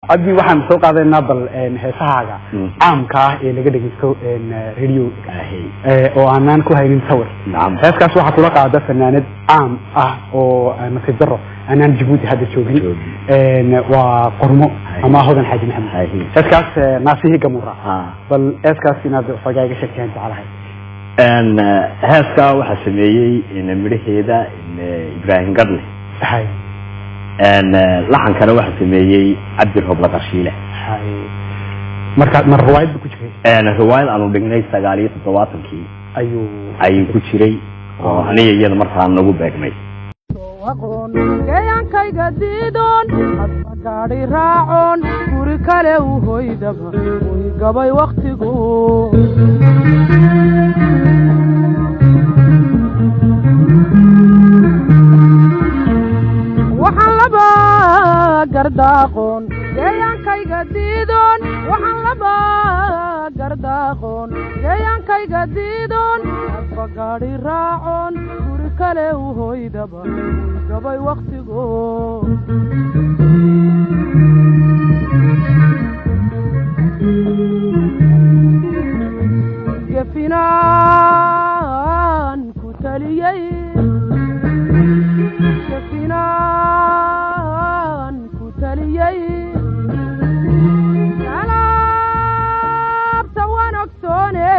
عبدي وحن سوق هذا النبل هساعة عام كاه اللي قد يسكو راديو أو عنان كوهاي نصور نعم هذا كاس واحد كلك عادة فنان عام أو مسجره أنا جيبوتي هذا شغلي وقرمو أما هذا الحاج محمد هذا كاس ناسيه جمورة بل هذا كاس نادر فجاي شكل أنت على أن هذا واحد سميه إن مريه هذا إن إبراهيم قرني هاي أن لحن كان واحد سميه عبد الرب لقشيله هاي مر رواية بكتير أنا رواية أنا بجنيه سجالية الطواتم كي أيوه كتيري وهني يجي مرة نقول بجمعي كيان كي جديدون أتمكاري راعون كوركله وهوي دبا ويقبي وقتكو وحلبا قرداقون كيان كي جديدون وحلبا قرداقون كيان كي جديدون أتمكاري راعون كوركله وهوي دبا قبي وقتكو جفنان كتليي جفنان كتليي سلام سوانكتوني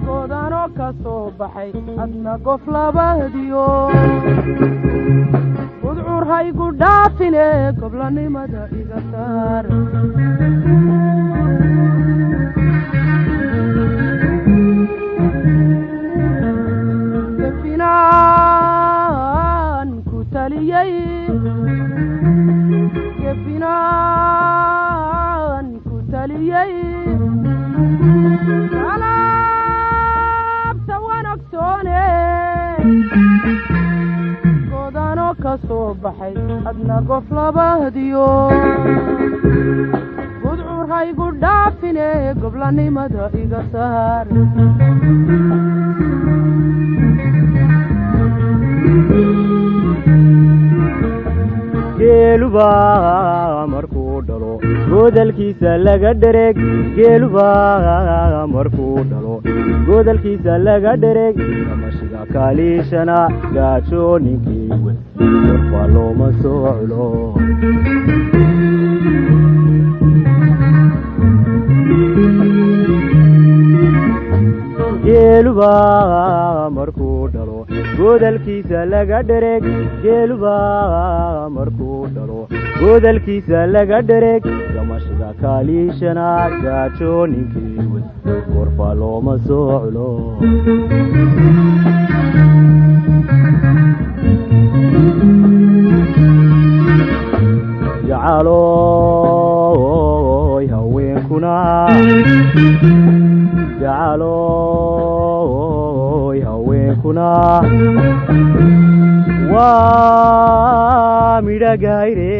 قدانو كصوبحي أدنى قفل بهديو ودعور هاي قدافني قبلني مدى إذا سار جفنان كتليي جفنان كتليي سلام سوانكتوني قدانو كصوبحي أدنى قفل بهديو ودعور هاي قدافني قبلني مدى إذا سار geeluba markuu dhalo godalkiisa laga dhereeg geeluba markuu dhalo godalkiisa laga dhereeg kamashiga kaaliishana gaajo ninkii wen warfa looma soo culo geeluba markuu dhalo godalkiisa laga dhereeg geeluba markuu dhalo godalkiisa laga dhereeg kamashiga kaaliishana gaajo ninkii wen warfa looma soo culo jacalooy haweenkuna jacalooy haweenkuna waa midhagayre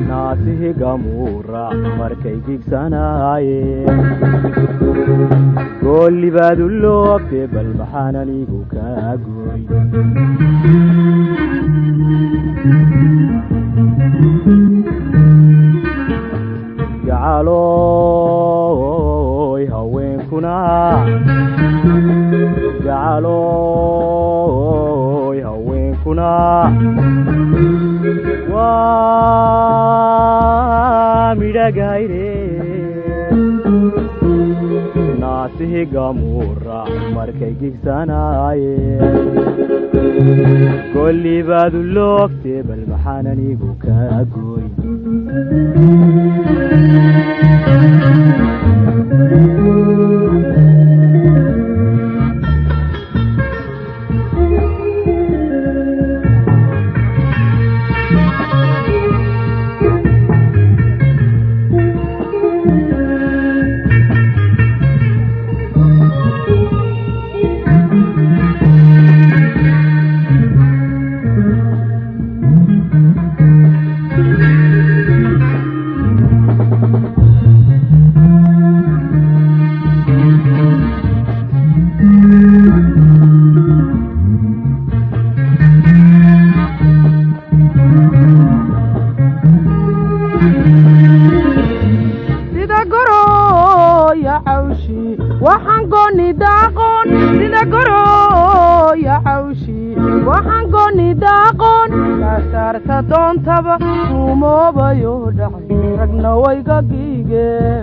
naasihi gamuura markay gigsanaaye goolibaadu loogte bal maxaan anigu kaa gooy jacalooy haweenkuna jacalooy haweenkuna waa midhagayre naasihi gamuura markay gigsanaaye goolibaadu loogte bal maxaan anigu kaa gooy kasaarta doontaba umoobayo dhacay ragna wayga giigeen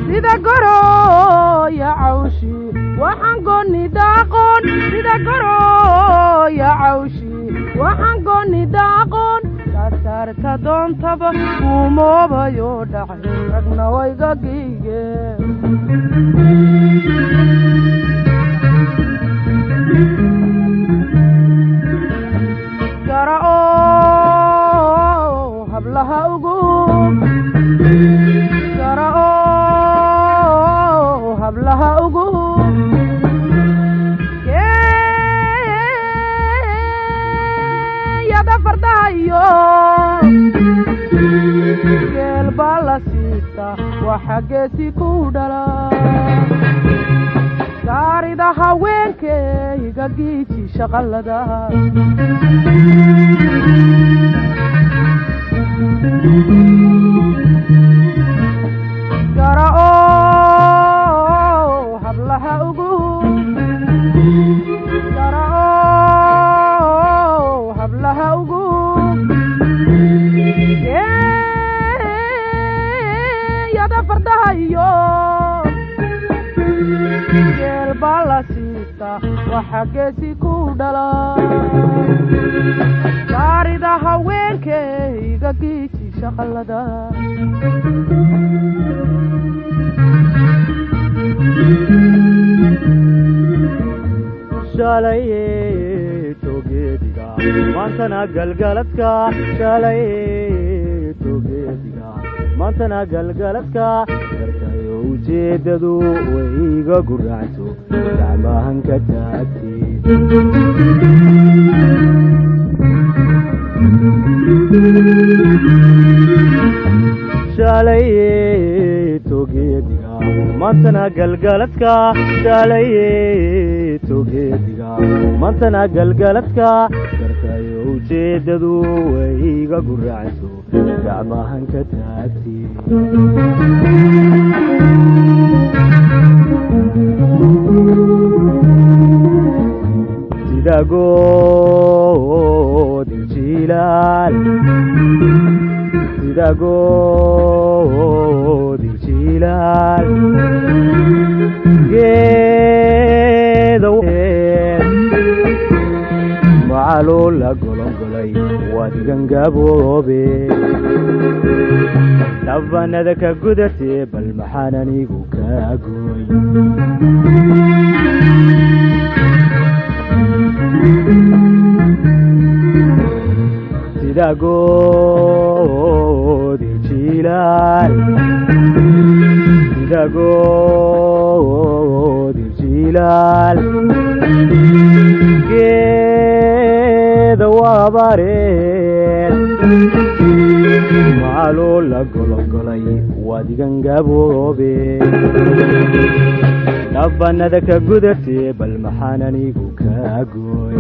sida gorooya cawshi waxaan gooni daaqoon sida gorooya cawshi waxaan gooni daaqoon kasaarta doontaba umoobayo dhacay ragna wayga giigeen gara'o hablaha ugu gara'o hablaha ugu yada fardahayo geel baa la siista waxa geesi ku dhala gaarida haweenkayga giiji shaqalada gara'o hablaha ugu gara'o hablaha ugu yada fardahayo geel baa la siista waxa geesi ku dhala gaarida haweenkayga giiji shaqalada shalay togeediga maantana galgaladka shalay togeediga maantana galgaladka dartayo ujeedadu wayga guracto gacmahan ka taagtay shalay togeediga maantana galgaladka shalay togeediga maantana galgaladka dartayo ujeedadu wayga guracto gacmahan ka taagtay sida goodil jilaal sida goodil jilaal geeda macaloo la golongolay waadigan gaboobe dhabanada ka gudatee bal maxaan anigu kaa gooy sida goodil jilaal sida goodil jilaal geeda waabareen macaloo la golongolay waadigan gaboobe dhabanada ka gudatee bal maxaan anigu kaa gooy